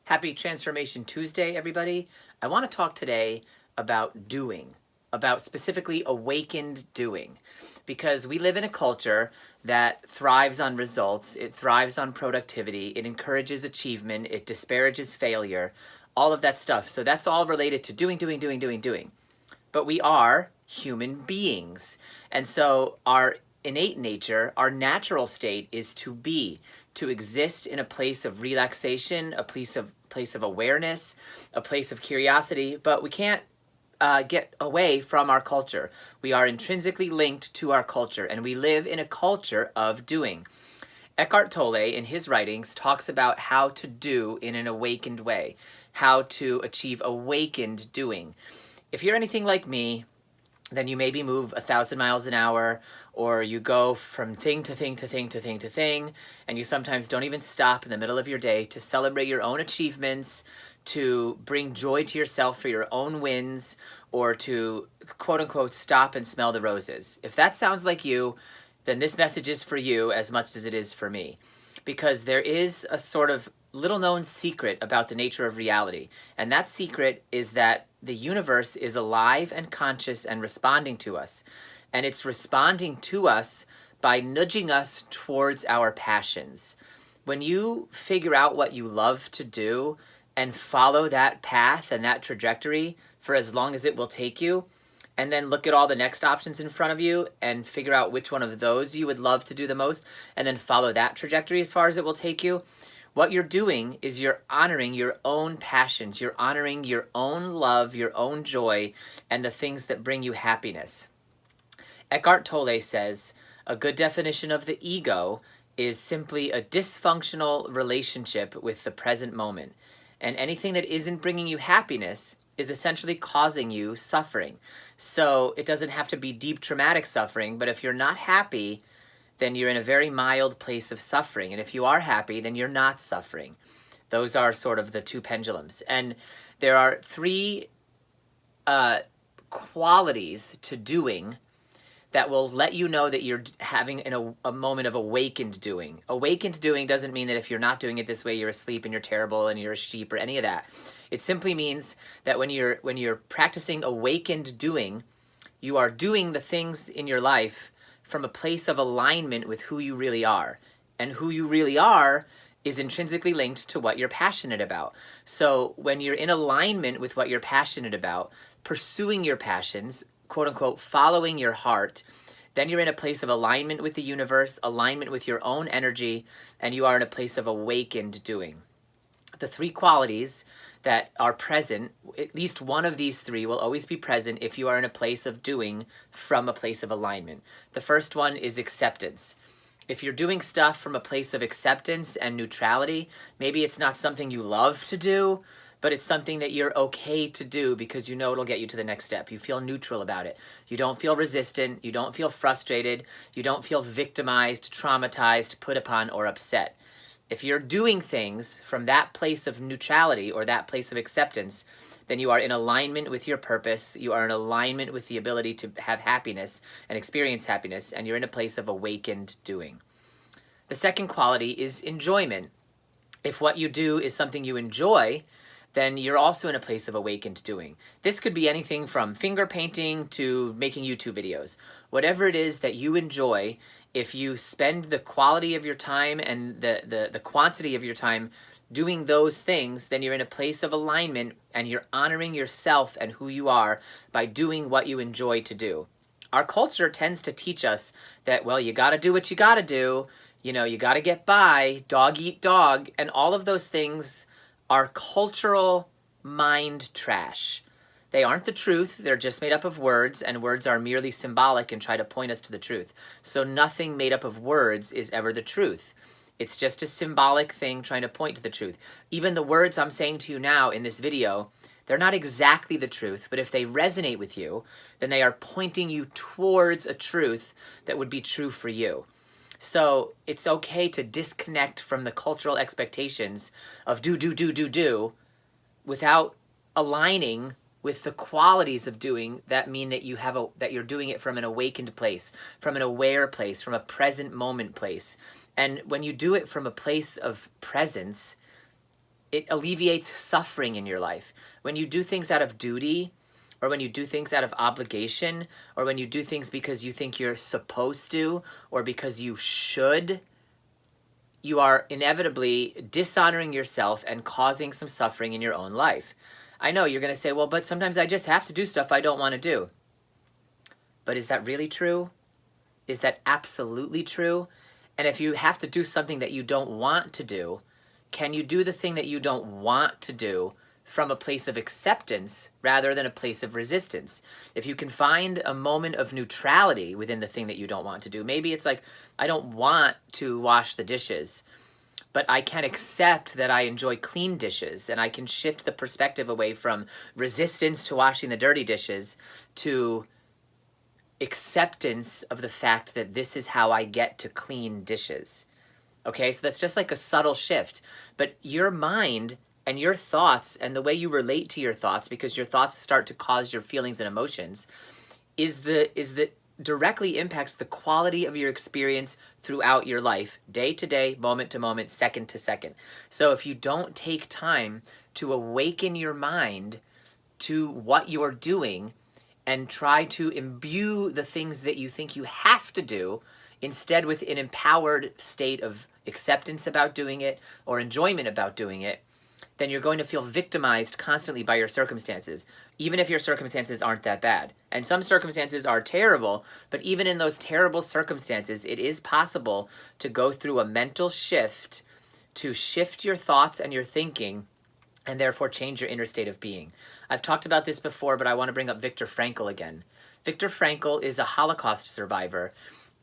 Happy Transformation Tuesday, everybody. I want to talk today about doing, about specifically awakened doing, because we live in a culture that thrives on results, it thrives on productivity, it encourages achievement, it disparages failure, all of that stuff. So that's all related to doing. But we are human beings. And so our innate nature, our natural state is to be, to exist in a place of relaxation, a place of awareness, a place of curiosity, but we can't get away from our culture. We are intrinsically linked to our culture, and we live in a culture of doing. Eckhart Tolle, in his writings, talks about how to do in an awakened way, how to achieve awakened doing. If you're anything like me, then you maybe move 1,000 miles an hour, or you go from thing to thing to thing to thing to thing, and you sometimes don't even stop in the middle of your day to celebrate your own achievements, to bring joy to yourself for your own wins, or to quote-unquote stop and smell the roses. If that sounds like you, then this message is for you as much as it is for me. Because there is a sort of little-known secret about the nature of reality, and that secret is that the universe is alive and conscious and responding to us. And it's responding to us by nudging us towards our passions. When you figure out what you love to do and follow that path and that trajectory for as long as it will take you, and then look at all the next options in front of you and figure out which one of those you would love to do the most, and then follow that trajectory as far as it will take you, what you're doing is you're honoring your own passions. You're honoring your own love, your own joy, and the things that bring you happiness. Eckhart Tolle says, a good definition of the ego is simply a dysfunctional relationship with the present moment. And anything that isn't bringing you happiness is essentially causing you suffering. So it doesn't have to be deep traumatic suffering, but if you're not happy, then you're in a very mild place of suffering. And if you are happy, then you're not suffering. Those are sort of the two pendulums. And there are three qualities to doing that will let you know that you're having a moment of awakened doing. Awakened doing doesn't mean that if you're not doing it this way, you're asleep and you're terrible and you're a sheep or any of that. It simply means that when you're practicing awakened doing, you are doing the things in your life from a place of alignment with who you really are. And who you really are is intrinsically linked to what you're passionate about. So when you're in alignment with what you're passionate about, pursuing your passions, quote unquote, following your heart, then you're in a place of alignment with the universe, alignment with your own energy, and you are in a place of awakened doing. The three qualities that are present, at least one of these three will always be present if you are in a place of doing from a place of alignment. The first one is acceptance. If you're doing stuff from a place of acceptance and neutrality, maybe it's not something you love to do, but it's something that you're okay to do because you know it'll get you to the next step. You feel neutral about it. You don't feel resistant. You don't feel frustrated. You don't feel victimized, traumatized, put upon, or upset. If you're doing things from that place of neutrality or that place of acceptance, then you are in alignment with your purpose. You are in alignment with the ability to have happiness and experience happiness, and you're in a place of awakened doing. The second quality is enjoyment. If what you do is something you enjoy, then you're also in a place of awakened doing. This could be anything from finger painting to making YouTube videos. Whatever it is that you enjoy, if you spend the quality of your time and the quantity of your time doing those things, then you're in a place of alignment and you're honoring yourself and who you are by doing what you enjoy to do. Our culture tends to teach us that, well, you gotta do what you gotta do, you gotta get by, dog eat dog, and all of those things are cultural mind trash. They aren't the truth, they're just made up of words, and words are merely symbolic and try to point us to the truth. So nothing made up of words is ever the truth. It's just a symbolic thing trying to point to the truth. Even the words I'm saying to you now in this video, they're not exactly the truth, but if they resonate with you, then they are pointing you towards a truth that would be true for you. So it's okay to disconnect from the cultural expectations of do, without aligning with the qualities of doing that mean that that you're doing it from an awakened place, from an aware place, from a present moment place. And when you do it from a place of presence, it alleviates suffering in your life. When you do things out of duty, or when you do things out of obligation, or when you do things because you think you're supposed to, or because you should, you are inevitably dishonoring yourself and causing some suffering in your own life. I know you're going to say, well, but sometimes I just have to do stuff I don't want to do. But is that really true? Is that absolutely true? And if you have to do something that you don't want to do, can you do the thing that you don't want to do from a place of acceptance rather than a place of resistance? If you can find a moment of neutrality within the thing that you don't want to do, maybe it's like, I don't want to wash the dishes, but I can accept that I enjoy clean dishes, and I can shift the perspective away from resistance to washing the dirty dishes to acceptance of the fact that this is how I get to clean dishes. Okay, so that's just like a subtle shift. But your mind and your thoughts and the way you relate to your thoughts, because your thoughts start to cause your feelings and emotions, is the directly impacts the quality of your experience throughout your life, day to day, moment to moment, second to second. So if you don't take time to awaken your mind to what you're doing and try to imbue the things that you think you have to do, instead with an empowered state of acceptance about doing it or enjoyment about doing it, then you're going to feel victimized constantly by your circumstances, even if your circumstances aren't that bad. And some circumstances are terrible, but even in those terrible circumstances, it is possible to go through a mental shift to shift your thoughts and your thinking and therefore change your inner state of being. I've talked about this before, but I want to bring up Viktor Frankl again. Viktor Frankl is a Holocaust survivor,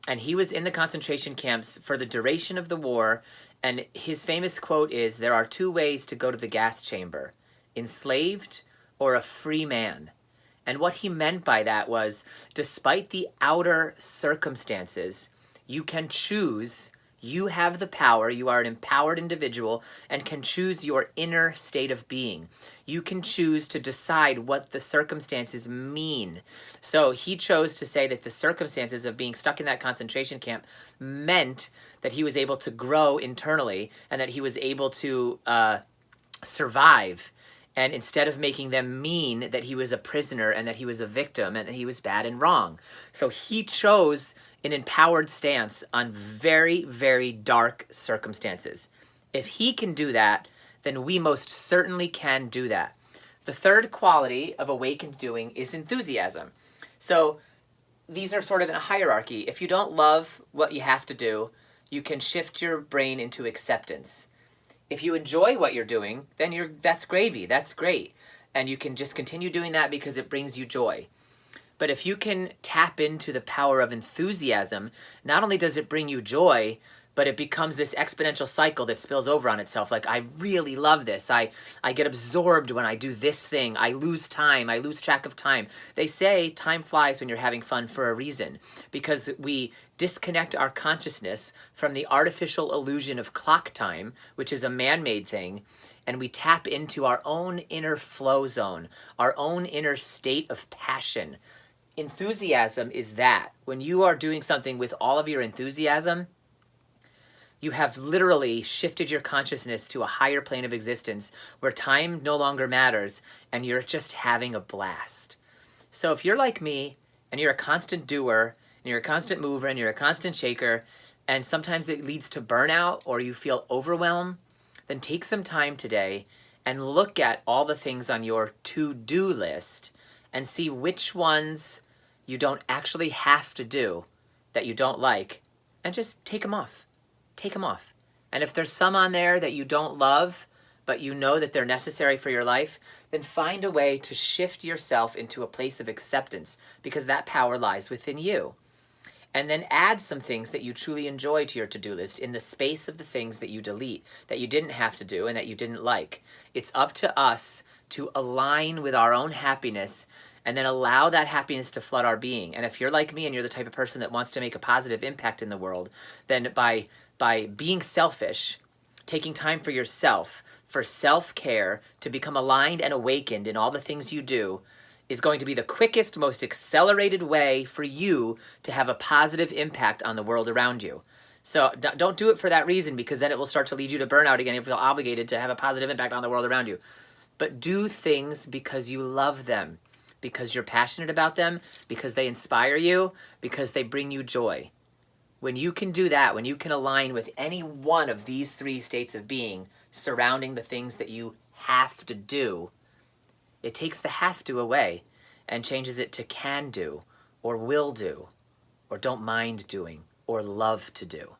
and he was in the concentration camps for the duration of the war, and his famous quote is, "There are two ways to go to the gas chamber, enslaved or a free man." And what he meant by that was, despite the outer circumstances, you can choose. You have the power, you are an empowered individual, and can choose your inner state of being. You can choose to decide what the circumstances mean. So he chose to say that the circumstances of being stuck in that concentration camp meant that he was able to grow internally and that he was able to survive. And instead of making them mean that he was a prisoner and that he was a victim and that he was bad and wrong. So he chose an empowered stance on very, very dark circumstances. If he can do that, then we most certainly can do that. The third quality of awakened doing is enthusiasm. So these are sort of in a hierarchy. If you don't love what you have to do, you can shift your brain into acceptance. If you enjoy what you're doing, then that's gravy, that's great. And you can just continue doing that because it brings you joy. But if you can tap into the power of enthusiasm, not only does it bring you joy, but it becomes this exponential cycle that spills over on itself. Like, I really love this. I get absorbed when I do this thing. I lose time. I lose track of time. They say time flies when you're having fun for a reason, because we disconnect our consciousness from the artificial illusion of clock time, which is a man-made thing, and we tap into our own inner flow zone, our own inner state of passion. Enthusiasm is that. When you are doing something with all of your enthusiasm, you have literally shifted your consciousness to a higher plane of existence where time no longer matters and you're just having a blast. So if you're like me and you're a constant doer and you're a constant mover and you're a constant shaker, and sometimes it leads to burnout or you feel overwhelmed, then take some time today and look at all the things on your to-do list and see which ones you don't actually have to do that you don't like, and just take them off. Take them off. And if there's some on there that you don't love, but you know that they're necessary for your life, then find a way to shift yourself into a place of acceptance, because that power lies within you. And then add some things that you truly enjoy to your to-do list in the space of the things that you delete, that you didn't have to do and that you didn't like. It's up to us to align with our own happiness and then allow that happiness to flood our being. And if you're like me and you're the type of person that wants to make a positive impact in the world, then by being selfish, taking time for yourself, for self-care, to become aligned and awakened in all the things you do, is going to be the quickest, most accelerated way for you to have a positive impact on the world around you. So don't do it for that reason, because then it will start to lead you to burnout again. You feel obligated to have a positive impact on the world around you. But do things because you love them, because you're passionate about them, because they inspire you, because they bring you joy. When you can do that, when you can align with any one of these three states of being surrounding the things that you have to do, it takes the have to away and changes it to can do, or will do, or don't mind doing, or love to do.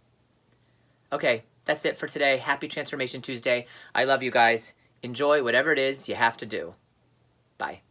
Okay, that's it for today. Happy Transformation Tuesday. I love you guys. Enjoy whatever it is you have to do. Bye.